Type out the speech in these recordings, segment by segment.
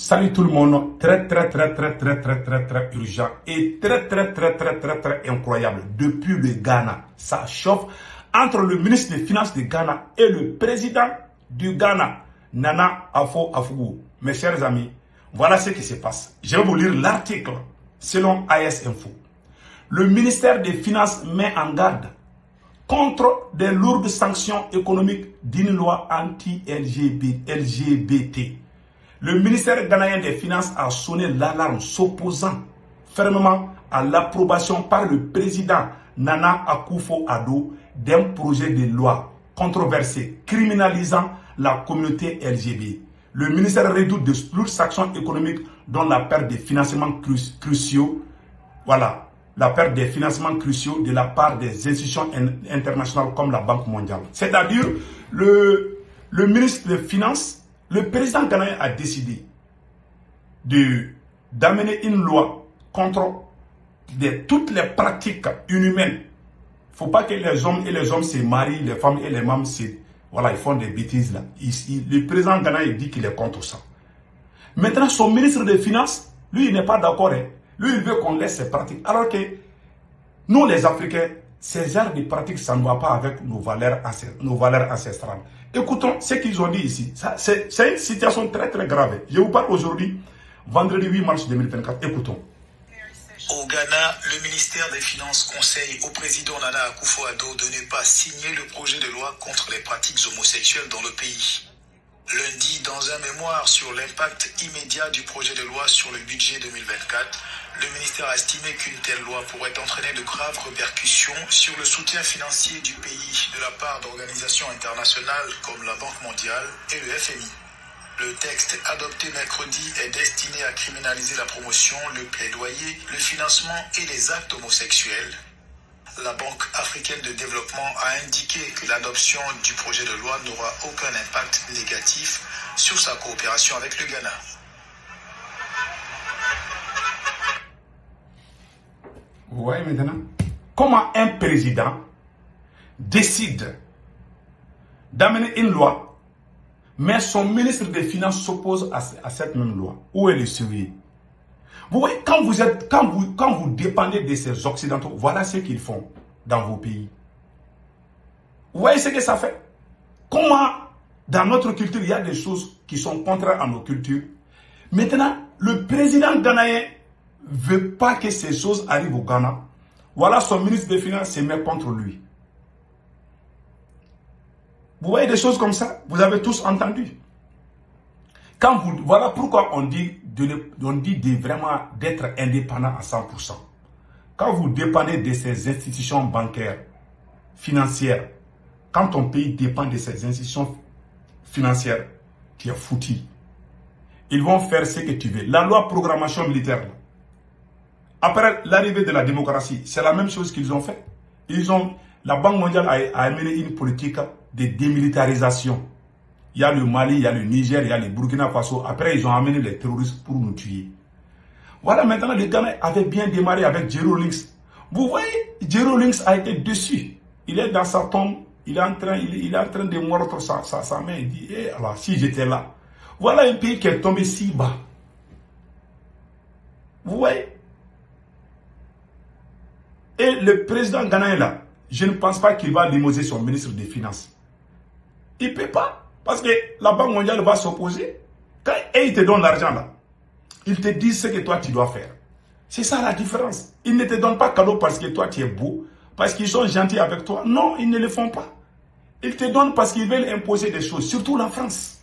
Salut tout le monde, très urgent et très incroyable. Depuis le Ghana, ça chauffe entre le ministre des Finances du Ghana et le président du Ghana, Nana Akufo-Addo. Mes chers amis, voilà ce qui se passe. Je vais vous lire l'article selon AS Info. Le ministère des Finances met en garde contre des lourdes sanctions économiques d'une loi anti-LGBT. Le ministère ghanéen des Finances a sonné l'alarme s'opposant fermement à l'approbation par le président Nana Akufo-Addo d'un projet de loi controversé criminalisant la communauté LGBT. Le ministère redoute de lourdes sanctions économiques dont la perte des financements cruciaux, la perte des financements cruciaux de la part des institutions internationales comme la Banque mondiale. C'est-à-dire, le ministre des Finances, le président ghanéen a décidé d'amener une loi contre toutes les pratiques inhumaines. Il ne faut pas que les hommes se marient, les femmes et les mamans ils font des bêtises là. Le président ghanéen dit qu'il est contre ça. Maintenant, son ministre des Finances, lui, il n'est pas d'accord. Lui, il veut qu'on laisse ces pratiques. Alors que nous, les Africains, ces genres de pratiques, ça ne va pas avec nos valeurs ancestrales. Écoutons ce qu'ils ont dit ici. C'est une situation très grave. Je vous parle aujourd'hui, vendredi 8 mars 2024. Écoutons. Au Ghana, le ministère des Finances conseille au président Nana Akufo-Addo de ne pas signer le projet de loi contre les pratiques homosexuelles dans le pays. Lundi, dans un mémoire sur l'impact immédiat du projet de loi sur le budget 2024, le ministère a estimé qu'une telle loi pourrait entraîner de graves répercussions sur le soutien financier du pays de la part d'organisations internationales comme la Banque mondiale et le FMI. Le texte adopté mercredi est destiné à criminaliser la promotion, le plaidoyer, le financement et les actes homosexuels. La Banque africaine de développement a indiqué que l'adoption du projet de loi n'aura aucun impact négatif sur sa coopération avec le Ghana. Vous voyez maintenant comment un président décide d'amener une loi, mais son ministre des Finances s'oppose à cette même loi. Où est le sérieux? Vous voyez, quand vous dépendez de ces Occidentaux, voilà ce qu'ils font dans vos pays. Vous voyez ce que ça fait? Comment, dans notre culture, il y a des choses qui sont contraires à nos cultures. Maintenant, le président ghanéen ne veut pas que ces choses arrivent au Ghana. Voilà, son ministre des Finances se met contre lui. Vous voyez des choses comme ça? Vous avez tous entendu. Voilà pourquoi on dit vraiment d'être indépendant à 100%. Quand vous dépendez de ces institutions bancaires, financières, quand ton pays dépend de ces institutions financières, tu es foutu. Ils vont faire ce que tu veux. La loi programmation militaire, après l'arrivée de la démocratie, c'est la même chose qu'ils ont fait. La Banque mondiale a amené une politique de démilitarisation. Il y a le Mali, il y a le Niger, il y a le Burkina Faso. Après, ils ont amené les terroristes pour nous tuer. Voilà, maintenant, le Ghana avait bien démarré avec Jero Links. Vous voyez, Jero Links a été dessus. Il est dans sa tombe, il est en train de mordre sa main. Il dit, alors, si j'étais là. Voilà un pays qui est tombé si bas. Vous voyez? Et le président ghanéen là, je ne pense pas qu'il va limoger son ministre des Finances. Il ne peut pas. Parce que la Banque mondiale va s'opposer. Quand ils te donnent l'argent là, ils te disent ce que toi tu dois faire. C'est ça la différence. Ils ne te donnent pas cadeau parce que toi tu es beau, parce qu'ils sont gentils avec toi. Non, ils ne le font pas. Ils te donnent parce qu'ils veulent imposer des choses. Surtout la France.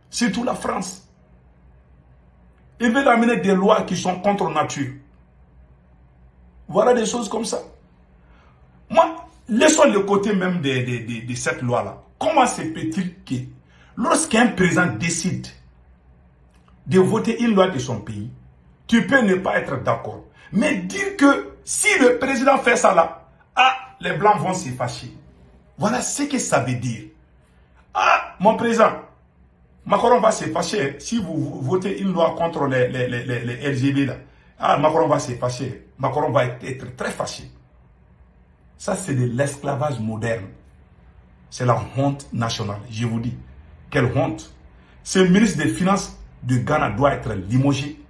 Surtout la France. Ils veulent amener des lois qui sont contre nature. Voilà des choses comme ça. Moi, laissons le côté même de cette loi-là. Comment se peut-il que lorsqu'un président décide de voter une loi de son pays, tu peux ne pas être d'accord. Mais dire que si le président fait ça là, les Blancs vont se fâcher. Voilà ce que ça veut dire. Mon président, Macron va se fâcher si vous votez une loi contre les LGBT là. Macron va se fâcher. Macron va être très fâché. Ça, c'est de l'esclavage moderne. C'est la honte nationale, je vous dis. Quelle honte. Ce ministre des Finances de Ghana doit être limogé.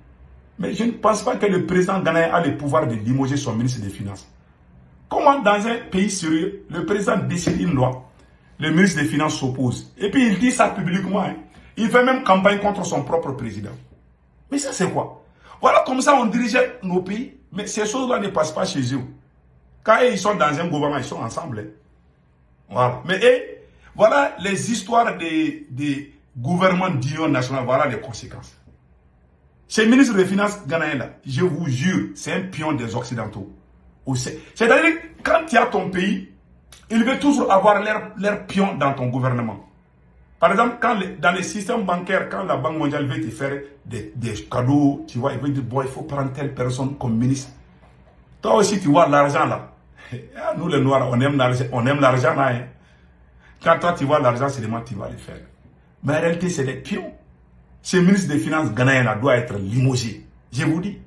Mais je ne pense pas que le président ghanéen a le pouvoir de limoger son ministre des Finances. Comment dans un pays sérieux, le président décide une loi, le ministre des Finances s'oppose. Et puis il dit ça publiquement. Hein. Il fait même campagne contre son propre président. Mais ça c'est quoi? Voilà comme ça on dirigeait nos pays. Mais ces choses-là ne passent pas chez eux. Quand ils sont dans un gouvernement, ils sont ensemble. Hein. Voilà. Mais voilà les histoires des gouvernements d'union nationale. Voilà les conséquences. Ces ministres des Finances ghanéens là, je vous jure, c'est un pion des Occidentaux. C'est-à-dire, quand tu as ton pays, ils veulent toujours avoir leur pion dans ton gouvernement. Par exemple, dans les systèmes bancaires, quand la Banque mondiale veut te faire des cadeaux, tu vois, ils veulent dire, bon, il faut prendre telle personne comme ministre. Toi aussi, tu vois l'argent là. Nous les Noirs, on aime l'argent là. Hein. Quand toi, tu vois l'argent, c'est seulement tu vas le faire. Mais en réalité, c'est des pions. Ce ministre des Finances ghanéen là doit être limogé. Je vous dis.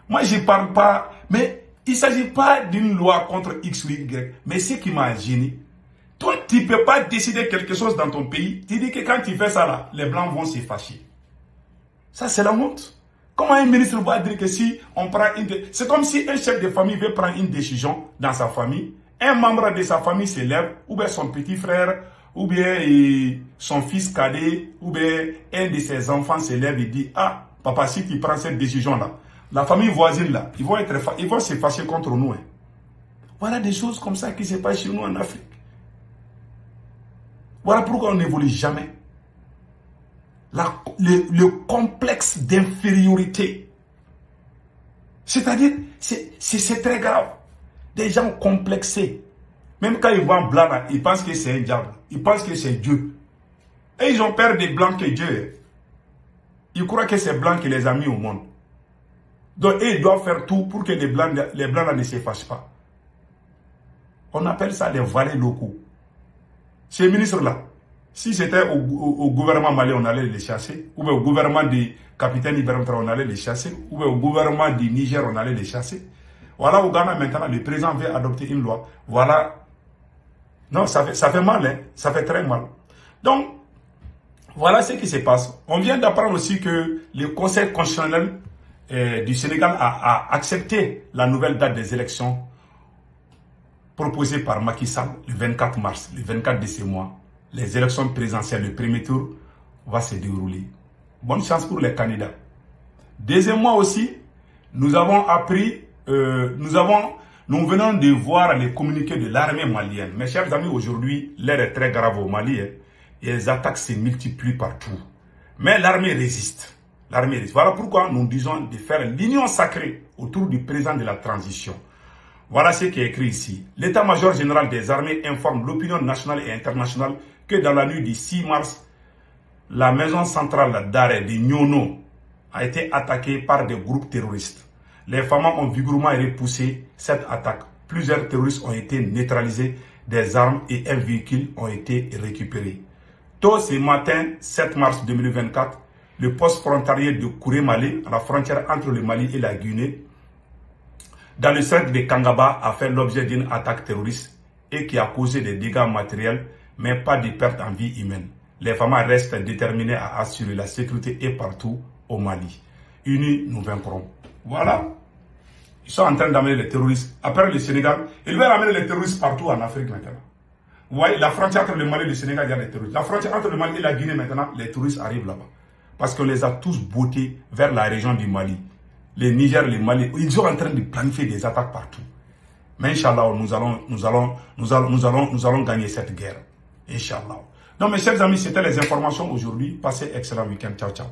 Moi, je ne parle pas, mais il ne s'agit pas d'une loi contre X ou Y. Mais ce qui m'a gêné, toi, tu ne peux pas décider quelque chose dans ton pays. Tu dis que quand tu fais ça là, les Blancs vont se fâcher. Ça, c'est la honte. Comment un ministre va dire que si on prend c'est comme si un chef de famille veut prendre une décision dans sa famille, un membre de sa famille s'élève, ou bien son petit frère, ou bien son fils cadet, ou bien un de ses enfants s'élève et dit, ah, papa, si tu prends cette décision-là, la famille voisine là, ils vont se fâcher contre nous. Hein. Voilà des choses comme ça qui se passent chez nous en Afrique. Voilà pourquoi on n'évolue jamais. Le complexe d'infériorité. C'est-à-dire, c'est très grave. Des gens complexés. Même quand ils voient un blanc, là, ils pensent que c'est un diable. Ils pensent que c'est Dieu. Et ils ont peur des blancs que Dieu. Ils croient que c'est blanc qui les a mis au monde. Donc, ils doivent faire tout pour que les blancs là, ne s'effacent pas. On appelle ça les valets locaux. Ces ministres-là, si c'était au gouvernement malien, on allait les chasser. Ou bien au gouvernement du capitaine Ibrahim Traoré, on allait les chasser. Ou bien au gouvernement du Niger, on allait les chasser. Voilà, au Ghana, maintenant, le président veut adopter une loi. Voilà. Non, ça fait mal, hein. Ça fait très mal. Donc, voilà ce qui se passe. On vient d'apprendre aussi que le Conseil constitutionnel du Sénégal a accepté la nouvelle date des élections proposée par Macky Sall le 24 mars, le 24 de ce mois. Les élections présidentielles, le premier tour va se dérouler. Bonne chance pour les candidats. Deuxièmement aussi, nous avons appris, nous venons de voir les communiqués de l'armée malienne. Mes chers amis, aujourd'hui, l'air est très grave au Mali. Hein, et les attaques se multiplient partout. Mais l'armée résiste. L'armée résiste. Voilà pourquoi nous disons de faire l'union sacrée autour du président de la transition. Voilà ce qui est écrit ici. L'état-major général des armées informe l'opinion nationale et internationale que dans la nuit du 6 mars, la maison centrale d'arrêt de Nyono a été attaquée par des groupes terroristes. Les femmes ont vigoureusement repoussé cette attaque. Plusieurs terroristes ont été neutralisés, des armes et un véhicule ont été récupérés. Tôt ce matin, 7 mars 2024, le poste frontalier de Kouré-Malé, à la frontière entre le Mali et la Guinée, dans le cercle de Kangaba, a fait l'objet d'une attaque terroriste et qui a causé des dégâts matériels, mais pas de pertes en vie humaine. Les femmes restent déterminées à assurer la sécurité et partout au Mali. Unis, nous vaincrons. Voilà. Ils sont en train d'amener les terroristes. Après le Sénégal, ils veulent amener les terroristes partout en Afrique maintenant. Vous voyez, la frontière entre le Mali et le Sénégal, il y a des terroristes. La frontière entre le Mali et la Guinée maintenant, les touristes arrivent là-bas. Parce qu'on les a tous bottés vers la région du Mali. Les Niger, les Mali, ils sont en train de planifier des attaques partout. Mais Inch'Allah, nous allons gagner cette guerre. Inch'Allah. Donc mes chers amis, c'était les informations aujourd'hui. Passez excellent week-end. Ciao, ciao.